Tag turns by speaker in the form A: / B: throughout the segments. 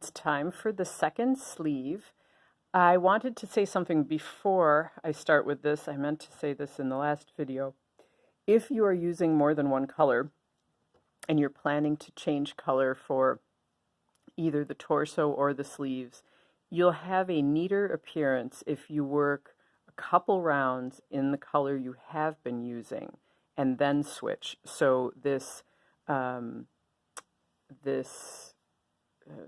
A: It's time for the second sleeve. I wanted to say something before I start with this. I meant to say this in the last video. If you are using more than one color and you're planning to change color for either the torso or the sleeves, you'll have a neater appearance if you work a couple rounds in the color you have been using and then switch. So this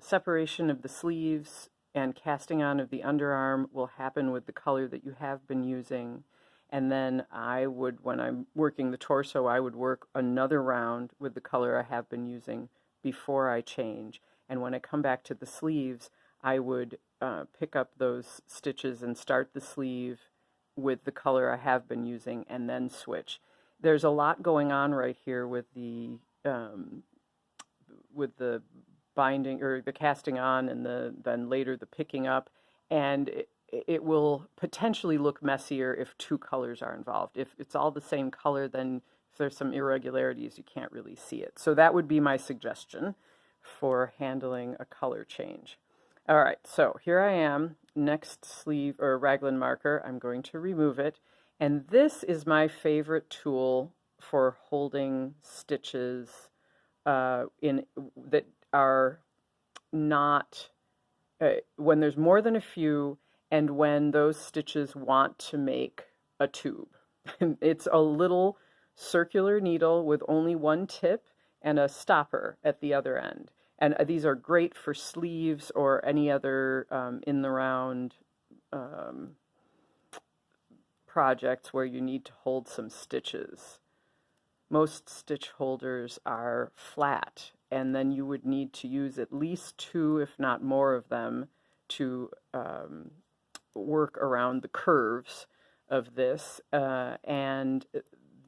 A: separation of the sleeves and casting on of the underarm will happen with the color that you have been using. And then I would, when I'm working the torso, I would work another round with the color I have been using before I change. And when I come back to the sleeves, I would pick up those stitches and start the sleeve with the color I have been using and then switch. There's a lot going on right here with the binding or the casting on and then later the picking up, and it will potentially look messier if two colors are involved. If it's all the same color, then if there's some irregularities, you can't really see it. So that would be my suggestion for handling a color change. All right, so here I am, next sleeve or raglan marker. I'm going to remove it, and this is my favorite tool for holding stitches that are not when there's more than a few and when those stitches want to make a tube. It's a little circular needle with only one tip and a stopper at the other end. And these are great for sleeves or any other in the round projects where you need to hold some stitches. Most stitch holders are flat, and then you would need to use at least two, if not more of them, to work around the curves of this. And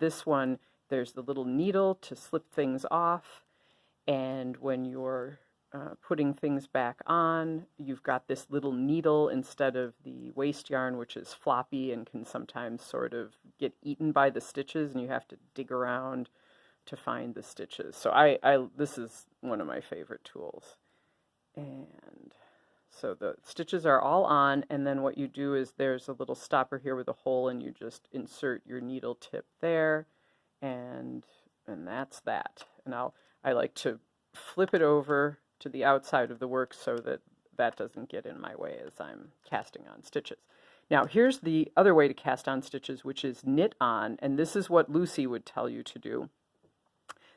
A: this one, there's the little needle to slip things off, and when you're putting things back on, you've got this little needle instead of the waste yarn, which is floppy and can sometimes sort of get eaten by the stitches, and you have to dig around to find the stitches. So this is one of my favorite tools. And so the stitches are all on, and then what you do is there's a little stopper here with a hole, and you just insert your needle tip there, and that's that. And I like to flip it over to the outside of the work so that that doesn't get in my way as I'm casting on stitches. Now here's the other way to cast on stitches, which is knit on, and this is what Lucy would tell you to do.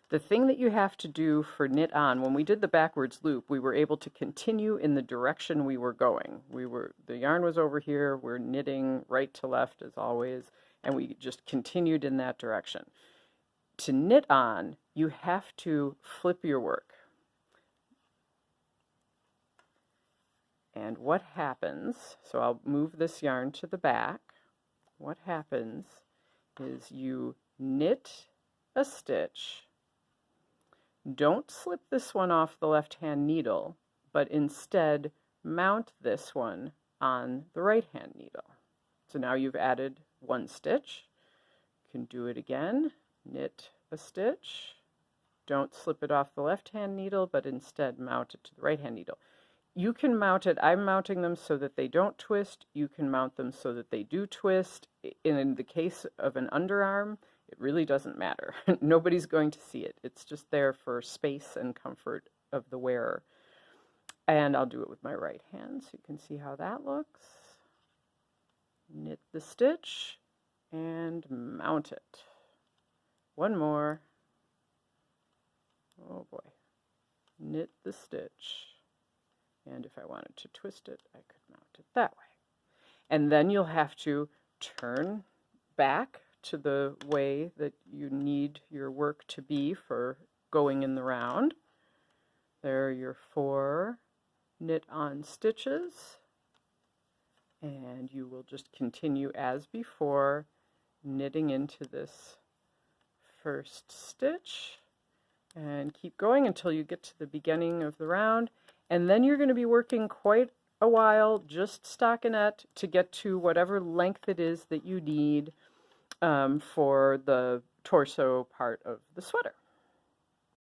A: The thing that you have to do for knit on, when we did the backwards loop, we were able to continue in the direction we were going. The yarn was over here, we're knitting right to left as always, and we just continued in that direction. To knit on, you have to flip your work. And what happens, so I'll move this yarn to the back. What happens is you knit a stitch. Don't slip this one off the left-hand needle, but instead mount this one on the right-hand needle. So now you've added one stitch. You can do it again. Knit a stitch. Don't slip it off the left-hand needle, but instead mount it to the right-hand needle. You can mount it, I'm mounting them so that they don't twist. You can mount them so that they do twist. In the case of an underarm, it really doesn't matter. Nobody's going to see it. It's just there for space and comfort of the wearer. And I'll do it with my right hand so you can see how that looks. Knit the stitch and mount it. One more. Oh boy. Knit the stitch. And if I wanted to twist it, I could mount it that way. And then you'll have to turn back to the way that you need your work to be for going in the round. There are your 4 knit-on stitches. And you will just continue as before, knitting into this first stitch. And keep going until you get to the beginning of the round. And then you're going to be working quite a while, just stockinette, to get to whatever length it is that you need for the torso part of the sweater.